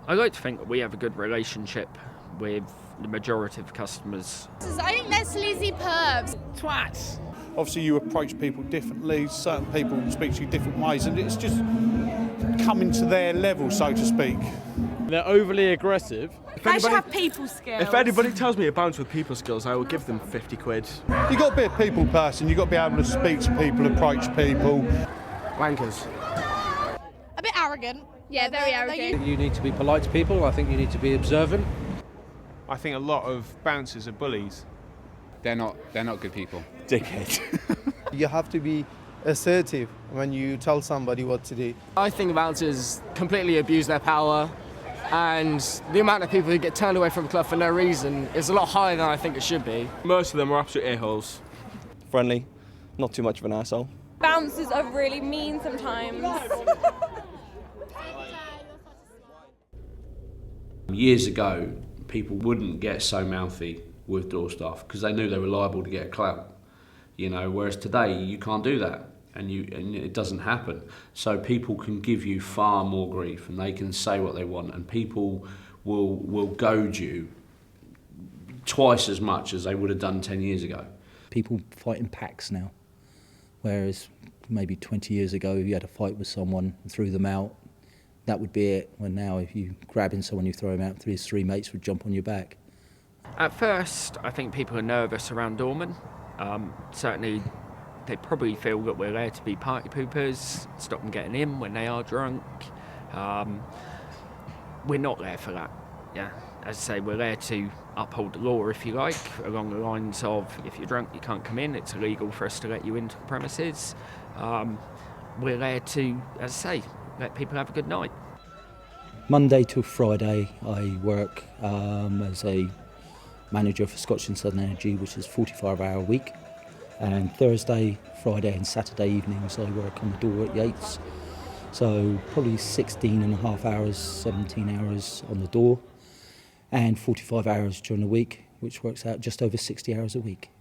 I like to think that we have a good relationship with the majority of customers. I think they're sleazy pervs. Twats. Obviously you approach people differently, certain people speak to you different ways, and it's just coming to their level, so to speak. They're overly aggressive. They should have people skills. If anybody tells me a bounce with people skills, I will give them 50 quid. You've got to be a people person, you've got to be able to speak to people, approach people. Wankers. A bit arrogant. Yeah, very arrogant. You need to be polite to people. I think you need to be observant. I think a lot of bouncers are bullies. They're not good people. Dickhead. You have to be assertive when you tell somebody what to do. I think bouncers completely abuse their power, and the amount of people who get turned away from a club for no reason is a lot higher than I think it should be. Most of them are absolute a-holes. Friendly, not too much of an arsehole. Bouncers are really mean sometimes. Years ago, people wouldn't get so mouthy with door staff because they knew they were liable to get a clout, you know. Whereas today, you can't do that, and it doesn't happen. So people can give you far more grief, and they can say what they want, and people will goad you twice as much as they would have done 10 years ago. People fight in packs now, whereas maybe 20 years ago, you had a fight with someone and threw them out. That would be it. When now, if you grabbing someone, you throw them out, his three mates would jump on your back. At first, I think people are nervous around Doorman. Certainly, they probably feel that we're there to be party poopers, stop them getting in when they are drunk. We're not there for that. Yeah, as I say, we're there to uphold the law, if you like, along the lines of if you're drunk, you can't come in. It's illegal for us to let you into the premises. We're there to, as I say, let people have a good night. Monday to Friday, I work as a manager for Scotch and Southern Energy, which is a 45-hour a week. And Thursday, Friday and Saturday evenings, I work on the door at Yates. So probably 16 and a half hours, 17 hours on the door, and 45 hours during the week, which works out just over 60 hours a week.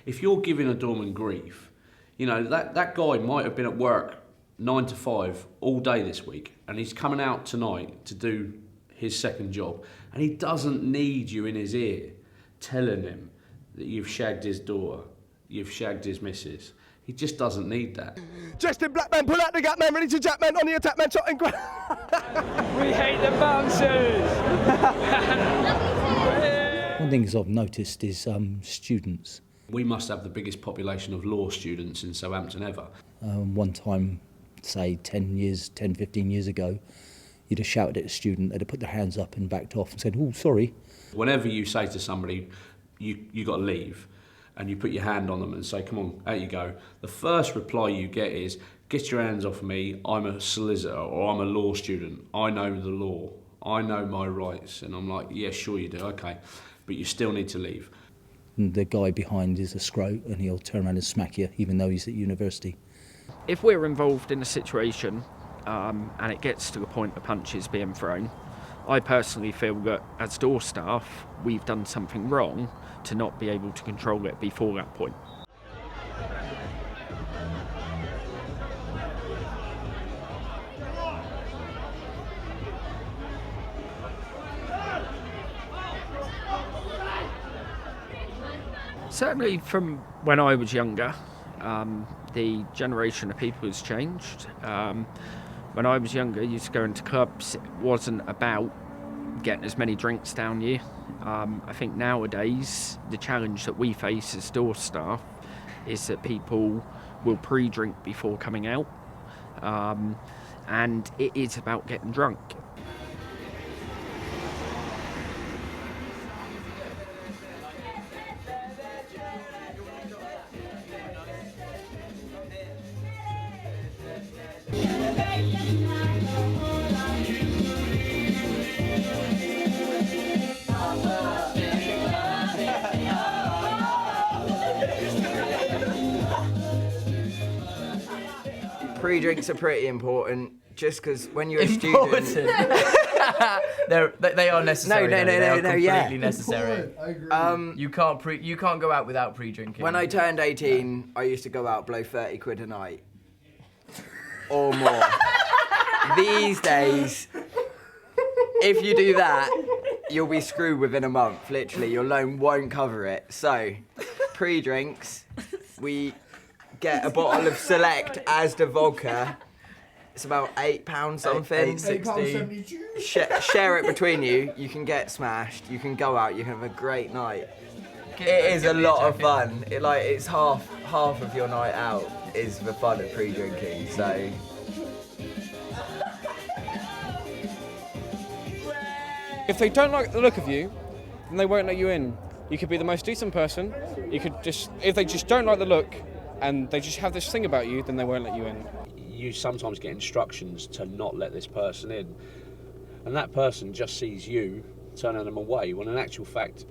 If you're giving a doorman grief, you know, that guy might have been at work 9 to 5 all day this week, and he's coming out tonight to do his second job, and he doesn't need you in his ear telling him that you've shagged his daughter, you've shagged his missus. He just doesn't need that. Dressed in black man, pull out the gap man, ready to jack man, on the attack man, shot and grab. We hate the bouncers. One thing I've noticed is students. We must have the biggest population of law students in Southampton ever. One time, say 10, 15 years ago, you'd have shouted at a student, they'd have put their hands up and backed off and said, "Oh, sorry." Whenever you say to somebody, you got to leave, and you put your hand on them and say, "Come on, out you go," the first reply you get is, "Get your hands off me, I'm a solicitor or I'm a law student, I know the law, I know my rights." And I'm like, "Yeah, sure you do, okay, but you still need to leave." And the guy behind is a scrote and he'll turn around and smack you, even though he's at university. If we're involved in a situation and it gets to the point of punches being thrown, I personally feel that as door staff, we've done something wrong to not be able to control it before that point. Certainly from when I was younger, the generation of people has changed. When I was younger, I used to go into clubs. It wasn't about getting as many drinks down you. I think nowadays, the challenge that we face as door staff is that people will pre-drink before coming out. And it is about getting drunk. Pre-drinks are pretty important, just because when you're a student... They are necessary. No, they are completely yeah. necessary. I agree. You can't go out without pre-drinking. When I turned 18, I used to go out, blow 30 quid a night. Or more. These days, if you do that, you'll be screwed within a month, literally. Your loan won't cover it. So, pre-drinks, we get a bottle of Select Asda vodka. It's about £8 something. £8.72. Share it between you. You can get smashed. You can go out. You can have a great night. It is a lot of fun. It's half of your night out is the fun of pre-drinking. So. If they don't like the look of you, then they won't let you in. You could be the most decent person. If they just don't like the look, and they just have this thing about you, then they won't let you in. You sometimes get instructions to not let this person in, and that person just sees you turning them away, when in actual fact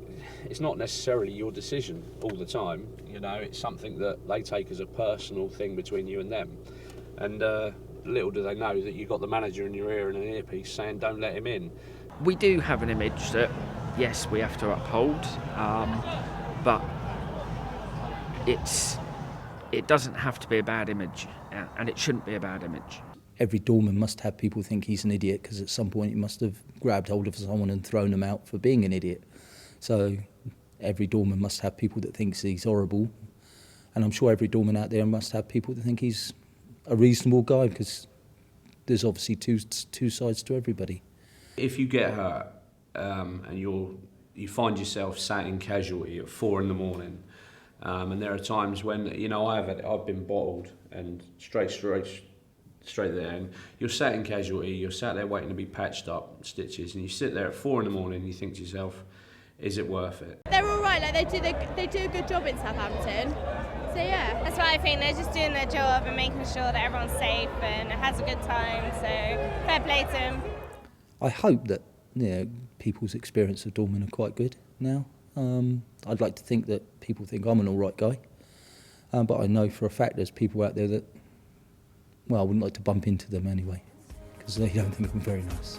it's not necessarily your decision all the time. You know, it's something that they take as a personal thing between you and them, and little do they know that you've got the manager in your ear and an earpiece saying don't let him in. We do have an image that, yes, we have to uphold, but it doesn't have to be a bad image, and it shouldn't be a bad image. Every doorman must have people think he's an idiot, because at some point he must have grabbed hold of someone and thrown them out for being an idiot. So every doorman must have people that thinks he's horrible, and I'm sure every doorman out there must have people that think he's a reasonable guy, because there's obviously two sides to everybody. If you get hurt and you find yourself sat in casualty at 4 a.m, and there are times when I've been bottled and straight there, and you're sat in casualty, you're sat there waiting to be patched up, stitches, and you sit there at 4 a.m. and you think to yourself, is it worth it? They're all right. They do a good job in Southampton. So yeah, That's what I think. They're just doing their job and making sure that everyone's safe and has a good time. So fair play to them. I hope that people's experience of doormen are quite good now. I'd like to think that people think I'm an all right guy, but I know for a fact there's people out there that, well, I wouldn't like to bump into them anyway, because they don't think I'm very nice.